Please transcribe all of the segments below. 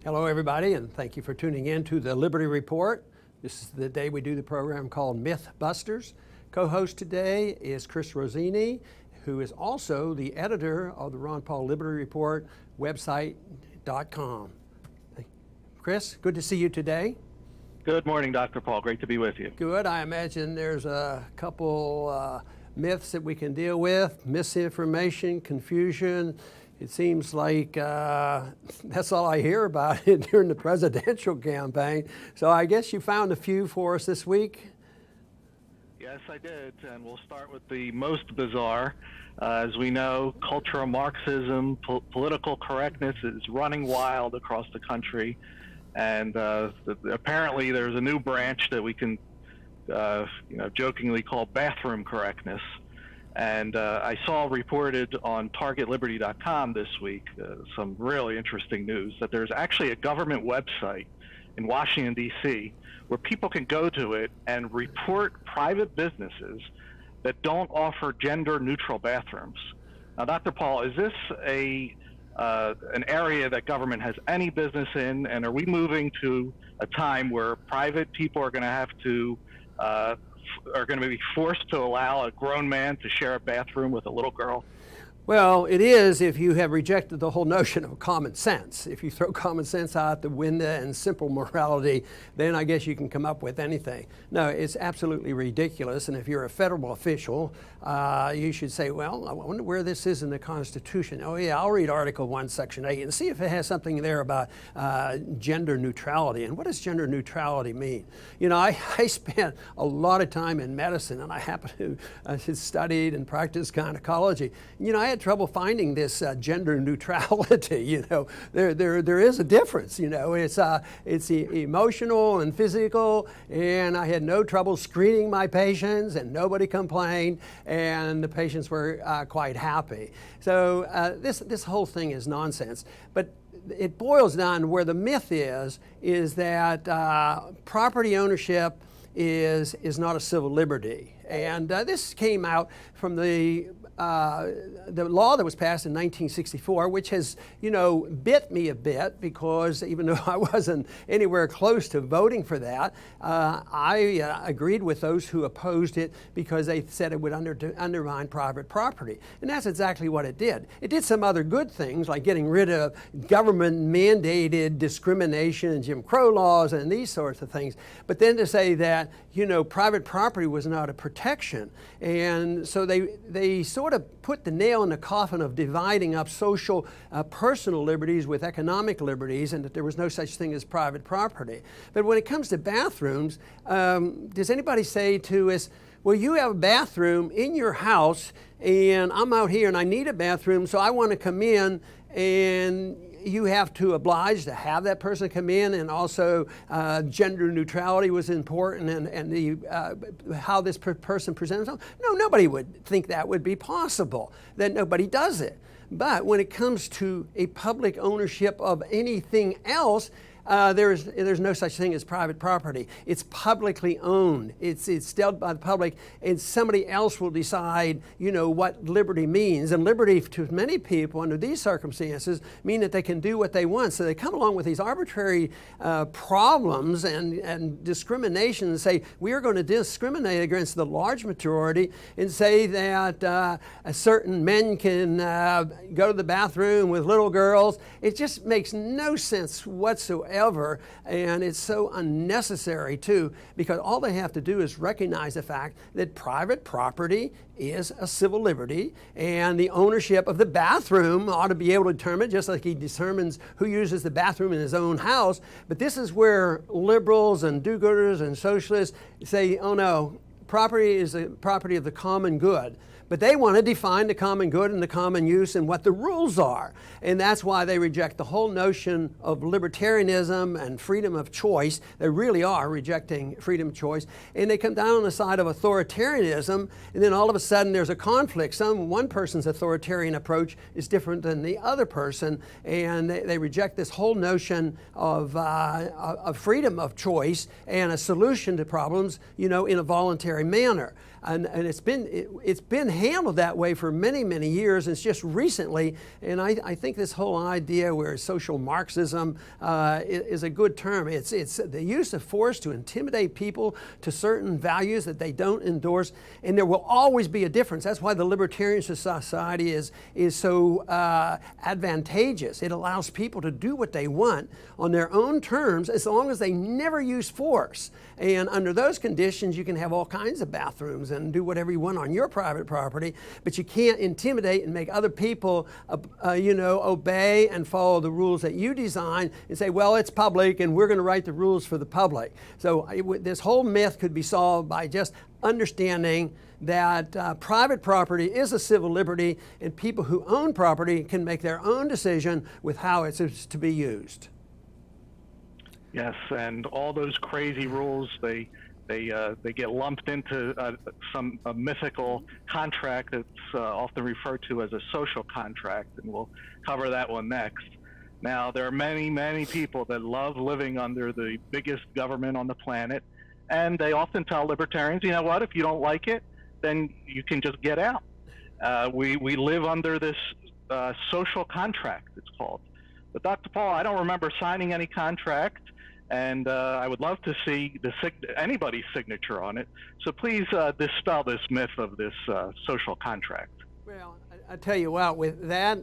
Hello, everybody, and thank you for tuning in to the Liberty Report. This is the day we do the program called Mythbusters. Co-host today is Chris Rossini, who is also the editor of the Ron Paul Liberty Report website.com. Chris, good to see you today. Good morning, Dr. Paul. Great to be with you. Good. I imagine there's a couple myths that we can deal with, misinformation, confusion. It seems like that's all I hear about it during the presidential campaign. So I guess you found a few for us this week. Yes, I did, and we'll start with the most bizarre. As we know, cultural Marxism, political correctness is running wild across the country, and apparently there's a new branch that we can, jokingly call bathroom correctness. And I saw reported on targetliberty.com this week some really interesting news that there's actually a government website in Washington, D.C., where people can go to it and report private businesses that don't offer gender-neutral bathrooms. Now, Dr. Paul, is this an area that government has any business in, and are we moving to a time where private people are going to have to are going to be forced to allow a grown man to share a bathroom with a little girl? Well, it is if you have rejected the whole notion of common sense. If you throw common sense out the window and simple morality, then I guess you can come up with anything. No, it's absolutely ridiculous. And if you're a federal official, you should say, well, I wonder where this is in the Constitution. Oh, yeah, I'll read Article 1, Section 8 and see if it has something there about gender neutrality. And what does gender neutrality mean? You know, I spent a lot of time in medicine, and I happen to have studied and practiced gynecology. You know, I had trouble finding this gender neutrality. You know, there is a difference. You know, it's emotional and physical, and I had no trouble screening my patients, and nobody complained, and the patients were quite happy. So this whole thing is nonsense. But it boils down to where the myth is that property ownership is not a civil liberty, and this came out from the law that was passed in 1964, which has, bit me a bit, because even though I wasn't anywhere close to voting for that, I agreed with those who opposed it because they said it would undermine private property. And that's exactly what it did. It did some other good things, like getting rid of government-mandated discrimination and Jim Crow laws and these sorts of things. But then to say that, private property was not a protection. And so they sort of put the nail in the coffin of dividing up social, personal liberties with economic liberties, and that there was no such thing as private property. But when it comes to bathrooms, does anybody say to us, well, you have a bathroom in your house, and I'm out here and I need a bathroom, so I want to come in, and you have to oblige to have that person come in, and also gender neutrality was important, and the how this person presents themselves. No, nobody would think that would be possible, that nobody does it. But when it comes to a public ownership of anything else, there's no such thing as private property. It's publicly owned. It's dealt by the public, and somebody else will decide, what liberty means. And liberty to many people under these circumstances mean that they can do what they want. So they come along with these arbitrary problems and discrimination and say, we are going to discriminate against the large majority and say that certain men can go to the bathroom with little girls. It just makes no sense whatsoever. And it's so unnecessary too, because all they have to do is recognize the fact that private property is a civil liberty, and the ownership of the bathroom ought to be able to determine, just like he determines who uses the bathroom in his own house. But this is where liberals and do-gooders and socialists say, oh no, property is the property of the common good. But they want to define the common good and the common use and what the rules are. And that's why they reject the whole notion of libertarianism and freedom of choice. They really are rejecting freedom of choice. And they come down on the side of authoritarianism, and then all of a sudden there's a conflict. One person's authoritarian approach is different than the other person, and they reject this whole notion of freedom of choice and a solution to problems, in a voluntary manner. and it's been handled that way for many, many years. It's just recently, and I think this whole idea where social Marxism is a good term. It's the use of force to intimidate people to certain values that they don't endorse, and there will always be a difference. That's why the libertarian society is so advantageous. It allows people to do what they want on their own terms as long as they never use force. And under those conditions, you can have all kinds of bathrooms and do whatever you want on your private property, but you can't intimidate and make other people obey and follow the rules that you design and say, well, it's public and we're going to write the rules for the public. So this whole myth could be solved by just understanding that private property is a civil liberty, and people who own property can make their own decision with how it's to be used. Yes, and all those crazy rules, they get lumped into a mythical contract that's often referred to as a social contract, and we'll cover that one next. Now, there are many, many people that love living under the biggest government on the planet, and they often tell libertarians, you know what, if you don't like it, then you can just get out. We live under this social contract, it's called. But Dr. Paul, I don't remember signing any contract, and I would love to see anybody's signature on it. So please dispel this myth of this social contract. Well, I tell you what, with that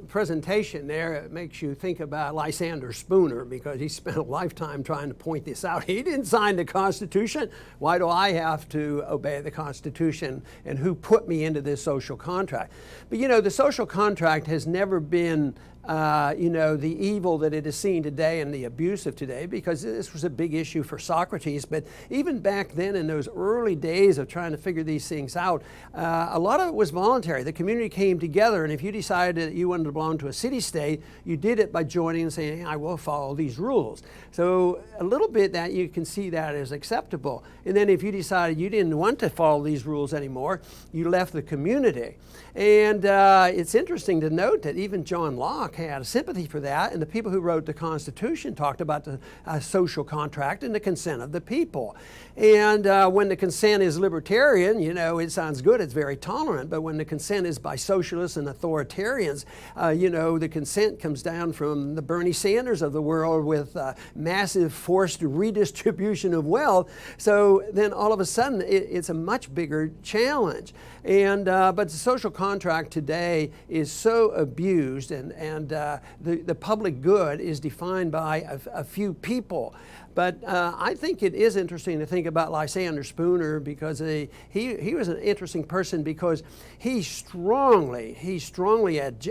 presentation there, it makes you think about Lysander Spooner, because he spent a lifetime trying to point this out. He didn't sign the Constitution. Why do I have to obey the Constitution? And who put me into this social contract? But you know, the social contract has never been the evil that it is seen today and the abuse of today, because this was a big issue for Socrates. But even back then, in those early days of trying to figure these things out, a lot of it was voluntary. The community came together, and if you decided that you wanted to belong to a city-state, you did it by joining and saying, I will follow these rules. So a little bit that you can see that as acceptable. And then if you decided you didn't want to follow these rules anymore, you left the community. And it's interesting to note that even John Locke had a sympathy for that, and the people who wrote the Constitution talked about the social contract and the consent of the people. And when the consent is libertarian, you know, it sounds good, it's very tolerant, but when the consent is by socialists and authoritarians, the consent comes down from the Bernie Sanders of the world with massive forced redistribution of wealth. So then all of a sudden it's a much bigger challenge. And but the social contract today is so abused, and the public good is defined by a few people. But I think it is interesting to think about Lysander Spooner, because he was an interesting person, because he strongly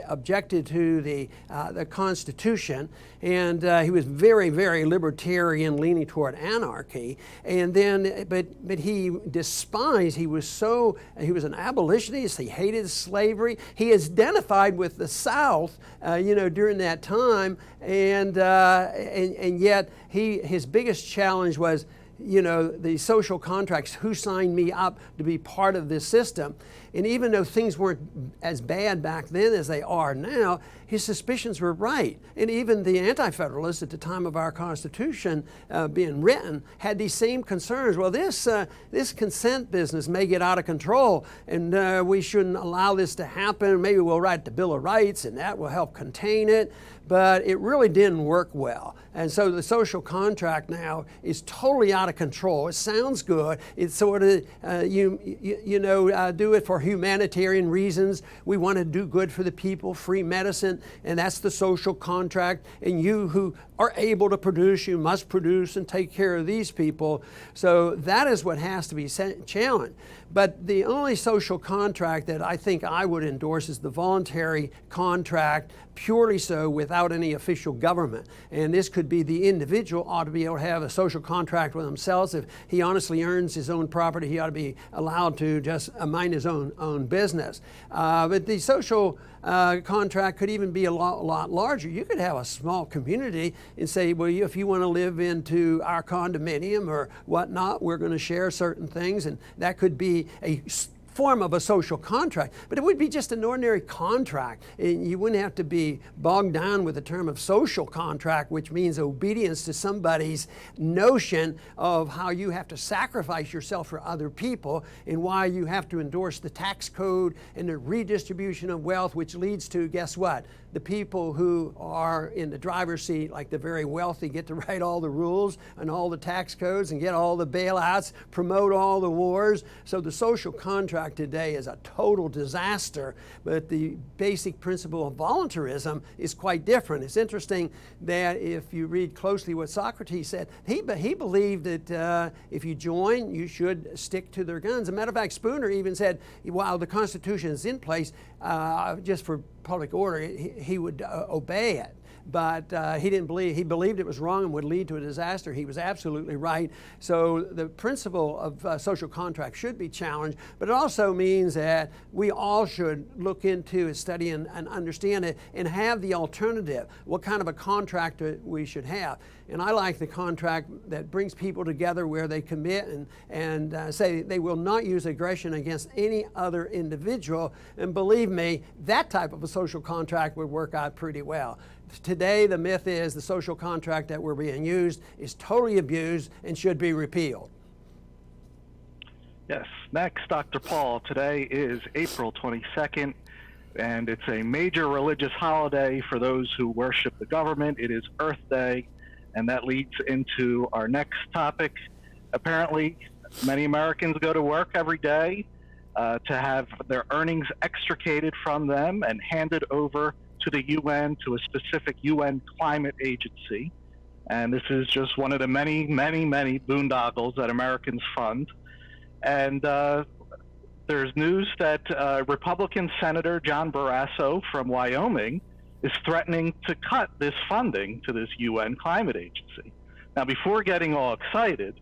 objected to the Constitution, and he was very, very libertarian, leaning toward anarchy. And then, but he despised. He was an abolitionist. He hated slavery. He identified with the South, during that time, and yet his biggest challenge was, the social contracts, who signed me up to be part of this system. And even though things weren't as bad back then as they are now, his suspicions were right. And even the Anti-Federalists at the time of our Constitution being written had these same concerns. Well, this consent business may get out of control, and we shouldn't allow this to happen. Maybe we'll write the Bill of Rights, and that will help contain it. But it really didn't work well. And so the social contract now is totally out of control. It sounds good. It's sort of, do it for humanitarian reasons. We want to do good for the people, free medicine, and that's the social contract. And you who are able to produce, you must produce and take care of these people. So that is what has to be challenged. But the only social contract that I think I would endorse is the voluntary contract, purely so, without any official government. And this could be the individual ought to be able to have a social contract with themselves. If he honestly earns his own property, he ought to be allowed to just mind his own business. But the social contract could even be a lot larger. You could have a small community and say, well, if you want to live into our condominium or whatnot, we're going to share certain things, and that could be a form of a social contract, but it would be just an ordinary contract. And you wouldn't have to be bogged down with the term of social contract, which means obedience to somebody's notion of how you have to sacrifice yourself for other people and why you have to endorse the tax code and the redistribution of wealth, which leads to, guess what? The people who are in the driver's seat, like the very wealthy, get to write all the rules and all the tax codes and get all the bailouts, promote all the wars. So the social contract today is a total disaster, but the basic principle of voluntarism is quite different. It's interesting that if you read closely what Socrates said, he believed that if you join, you should stick to their guns. As a matter of fact, Spooner even said, while the Constitution is in place, just for public order, he would obey it. But he believed it was wrong and would lead to a disaster. He was absolutely right. So the principle of social contract should be challenged, but it also means that we all should look into, study, and understand it, and have the alternative, what kind of a contract we should have. And I like the contract that brings people together where they commit and say they will not use aggression against any other individual. And believe me, that type of a social contract would work out pretty well. Today, the myth is the social contract that we're being used is totally abused and should be repealed. Yes. Next, Dr. Paul. Today is April 22nd, and it's a major religious holiday for those who worship the government. It is Earth Day, and that leads into our next topic. Apparently, many Americans go to work every day to have their earnings extricated from them and handed over to the UN, to a specific UN climate agency. And this is just one of the many, many, many boondoggles that Americans fund. And there's news that Republican Senator John Barrasso from Wyoming is threatening to cut this funding to this UN climate agency. Now, before getting all excited,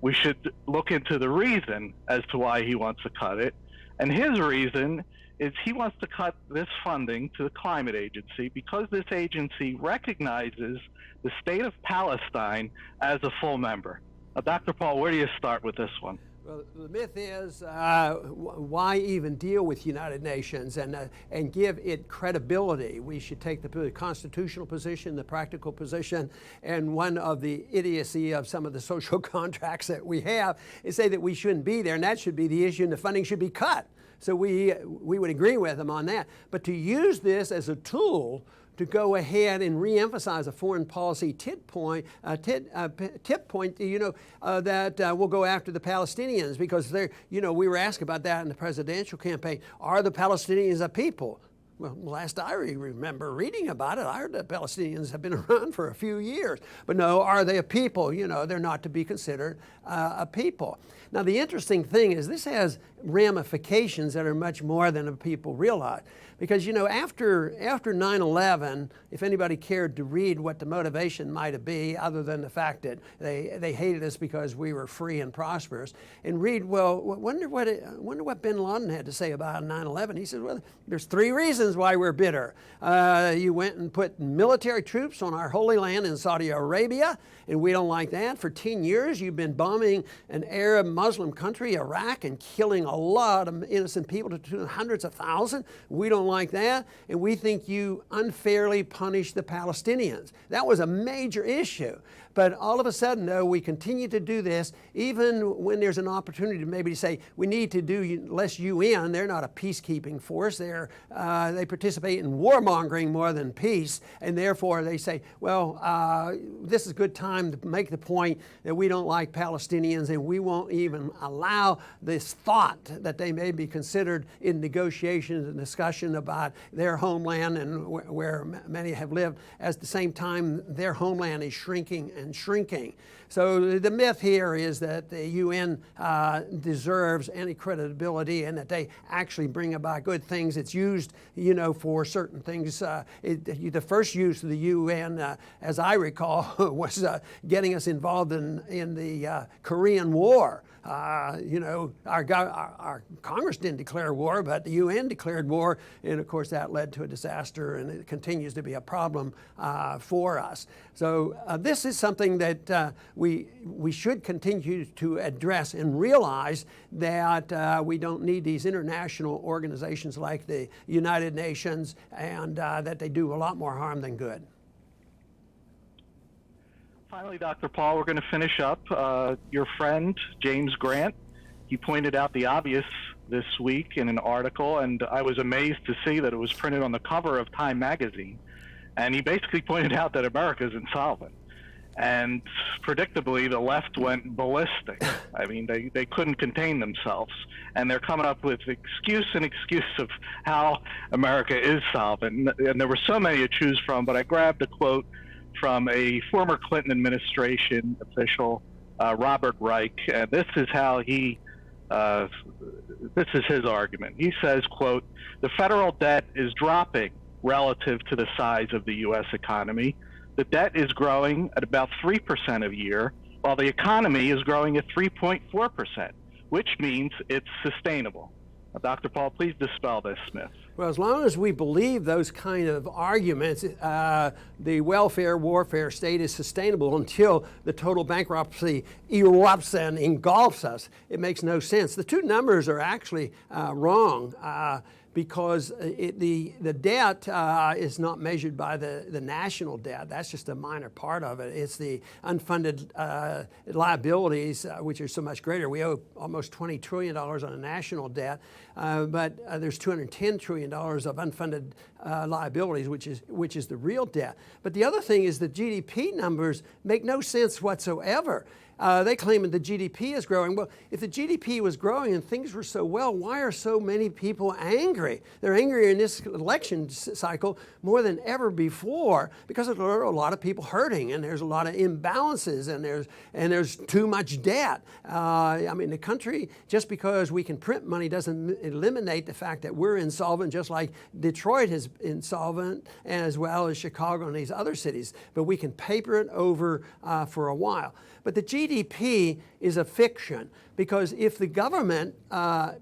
we should look into the reason as to why he wants to cut it. And his reason is he wants to cut this funding to the climate agency because this agency recognizes the state of Palestine as a full member. Dr. Paul, where do you start with this one? Well, the myth is why even deal with United Nations and give it credibility? We should take the constitutional position, the practical position, and one of the idiocy of some of the social contracts that we have is say that we shouldn't be there, and that should be the issue, and the funding should be cut. So we would agree with them on that. But to use this as a tool to go ahead and reemphasize a foreign policy tip point, that will go after the Palestinians because we were asked about that in the presidential campaign. Are the Palestinians a people? Well, last I remember reading about it, I heard that Palestinians have been around for a few years. But no, are they a people? They're not to be considered a people. Now, the interesting thing is this has ramifications that are much more than people realize. Because, after 9/11, if anybody cared to read what the motivation might have been, other than the fact that they hated us because we were free and prosperous, and read, wonder what bin Laden had to say about 9/11. He said, well, there's 3 reasons why we're bitter. You went and put military troops on our holy land in Saudi Arabia, and we don't like that. For 10 years, you've been bombing an Arab Muslim country, Iraq, and killing a lot of innocent people to hundreds of thousands. We don't like that, and we think you unfairly punish the Palestinians. That was a major issue. But all of a sudden, though, we continue to do this, even when there's an opportunity to maybe say, we need to do less UN. They're not a peacekeeping force. They participate in warmongering more than peace, and therefore they say, this is a good time to make the point that we don't like Palestinians, and we won't even allow this thought that they may be considered in negotiations and discussion about their homeland and where many have lived. At the same time, their homeland is shrinking and shrinking. So the myth here is that the UN deserves any credibility and that they actually bring about good things. It's used, for certain things. The first use of the UN, as I recall, was getting us involved in the Korean War. Our Congress didn't declare war, but the UN declared war, and of course that led to a disaster, and it continues to be a problem for us. So this is something that we should continue to address and realize that we don't need these international organizations like the United Nations, and that they do a lot more harm than good. Finally, Dr. Paul, we're going to finish up. Your friend, James Grant, he pointed out the obvious this week in an article, and I was amazed to see that it was printed on the cover of Time magazine. And he basically pointed out that America is insolvent. And predictably, the left went ballistic. I mean, they couldn't contain themselves. And they're coming up with excuse of how America is solvent. And there were so many to choose from, but I grabbed a quote from a former Clinton administration official, Robert Reich. And this is how this is his argument. He says, quote, "The federal debt is dropping relative to the size of the U.S. economy. The debt is growing at about 3% a year, while the economy is growing at 3.4%, which means it's sustainable." Now, Dr. Paul, please dispel this myth. Well, as long as we believe those kind of arguments, the welfare warfare state is sustainable until the total bankruptcy erupts and engulfs us. It makes no sense. The two numbers are actually wrong. Because the debt is not measured by the national debt. That's just a minor part of it. It's the unfunded liabilities, which are so much greater. We owe almost $20 trillion on a national debt, but there's $210 trillion of unfunded liabilities, which is the real debt. But the other thing is the GDP numbers make no sense whatsoever. They claim that the GDP is growing. Well, if the GDP was growing and things were so well, why are so many people angry? They're angrier in this election cycle more than ever before because there are a lot of people hurting, and there's a lot of imbalances, and there's too much debt. I mean, the country, just because we can print money doesn't eliminate the fact that we're insolvent, just like Detroit is insolvent, and as well as Chicago and these other cities. But we can paper it over for a while. But the GDP is a fiction, because if the government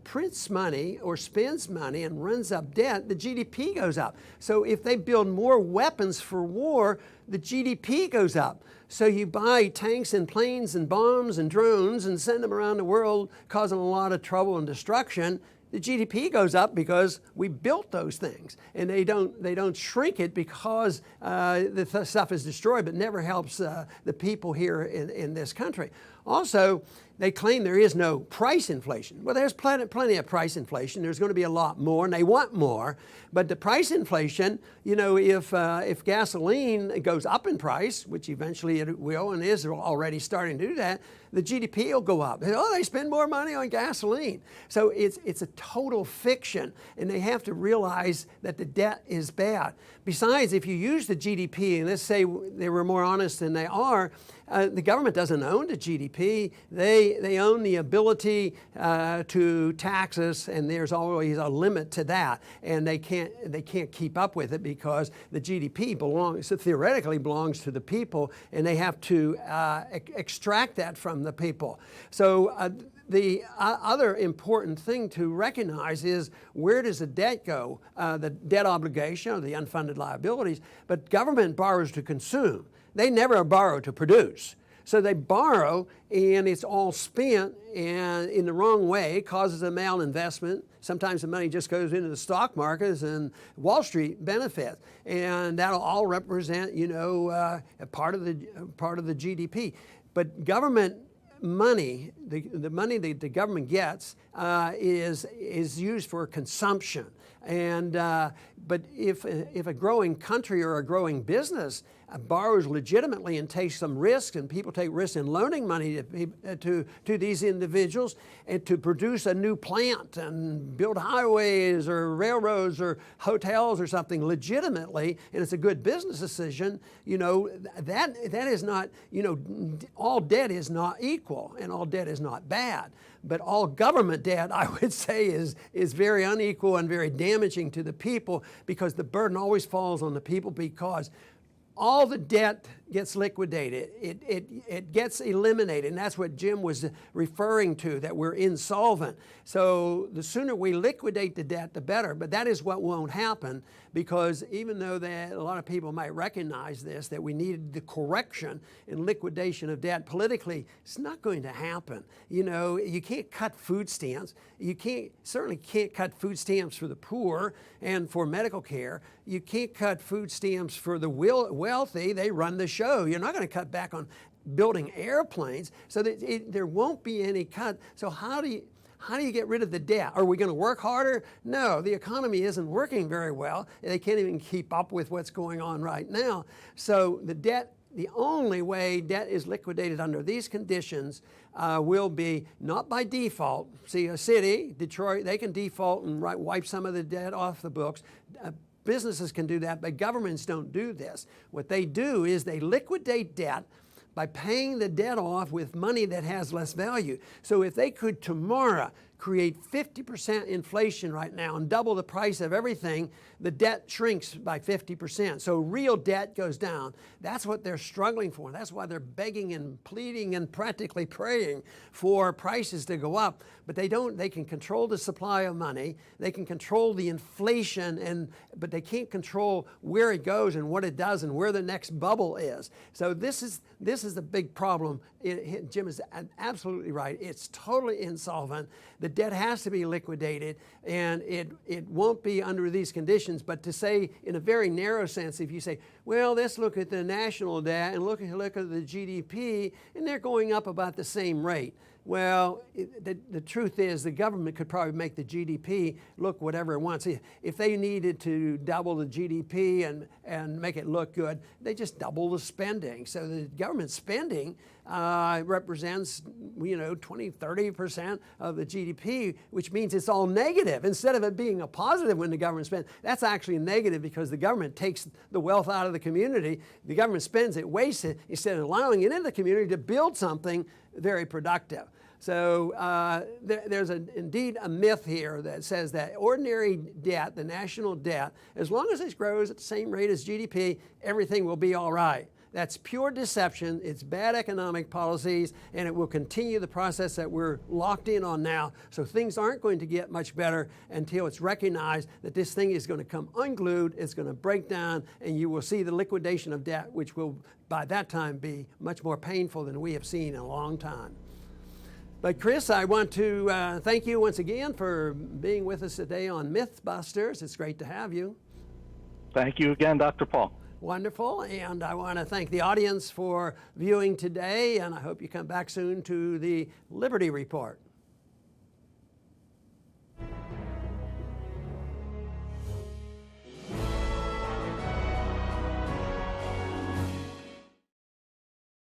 prints money or spends money and runs up debt, the GDP goes up. So if they build more weapons for war, the GDP goes up. So you buy tanks and planes and bombs and drones and send them around the world, causing a lot of trouble and destruction. The GDP goes up because we built those things, and they don't shrink it because the stuff is destroyed, but never helps the people here in this country. Also, they claim there is no price inflation. Well, there's plenty of price inflation. There's going to be a lot more, and they want more. But the price inflation, if gasoline goes up in price, which eventually it will and is already starting to do that, the GDP will go up. Oh, they spend more money on gasoline. So it's a total fiction, and they have to realize that the debt is bad. Besides, if you use the GDP, and let's say they were more honest than they are, the government doesn't own the GDP. They own the ability to tax us, and there's always a limit to that. And they can't keep up with it because the GDP theoretically belongs to the people, and they have to extract that from the people. So the other important thing to recognize is, where does the debt go? The debt obligation or the unfunded liabilities, but government borrows to consume. They never borrow to produce. So they borrow, and it's all spent and in the wrong way. It causes a malinvestment. Sometimes the money just goes into the stock markets, and Wall Street benefits. And that'll all represent, a part of the GDP. But government money, the money that the government gets is used for consumption. And but if a growing country or a growing business borrows legitimately and takes some risks, and people take risks in loaning money to these individuals and to produce a new plant and build highways or railroads or hotels or something legitimately, and it's a good business decision, that is not, all debt is not equal and all debt is not bad. But all government debt, I would say, is very unequal and very damaging to the people, because the burden always falls on the people, because all the debt gets liquidated. It gets eliminated, and that's what Jim was referring to, that we're insolvent. So the sooner we liquidate the debt, the better. But that is what won't happen, because even though that a lot of people might recognize this, that we needed the correction and liquidation of debt politically, it's not going to happen. You know, you can't cut food stamps. You certainly can't cut food stamps for the poor and for medical care. You can't cut food stamps for the wealthy. They run the show. You're not going to cut back on building airplanes, so that there won't be any cut. So how do you get rid of the debt? Are we going to work harder? No, the economy isn't working very well. They can't even keep up with what's going on right now. So the only way debt is liquidated under these conditions will be not by default. See, a city, Detroit, they can default and wipe some of the debt off the books. Businesses can do that, but governments don't do this. What they do is they liquidate debt by paying the debt off with money that has less value. So if they could tomorrow create 50% inflation right now and double the price of everything, the debt shrinks by 50%. So real debt goes down. That's what they're struggling for. That's why they're begging and pleading and practically praying for prices to go up. But they can control the supply of money. They can control the inflation, but they can't control where it goes and what it does and where the next bubble is. So this is the big problem. Jim is absolutely right. It's totally insolvent. The debt has to be liquidated, and it won't be under these conditions. But to say, in a very narrow sense, if you say, well, let's look at the national debt and look at the GDP, and they're going up about the same rate. Well, the truth is the government could probably make the GDP look whatever it wants. If they needed to double the GDP and make it look good, they just double the spending. So the government spending represents, 20, 30% of the GDP, which means it's all negative. Instead of it being a positive when the government spends, that's actually negative, because the government takes the wealth out of the community. The government spends it, wastes it, instead of allowing it in the community to build something very productive. So there's indeed a myth here that says that ordinary debt, the national debt, as long as it grows at the same rate as GDP, everything will be all right. That's pure deception. It's bad economic policies, and it will continue the process that we're locked in on now. So things aren't going to get much better until it's recognized that this thing is going to come unglued, it's going to break down, and you will see the liquidation of debt, which will by that time be much more painful than we have seen in a long time. But Chris, I want to thank you once again for being with us today on Mythbusters. It's great to have you. Thank you again, Dr. Paul. Wonderful, and I want to thank the audience for viewing today, and I hope you come back soon to the Liberty Report.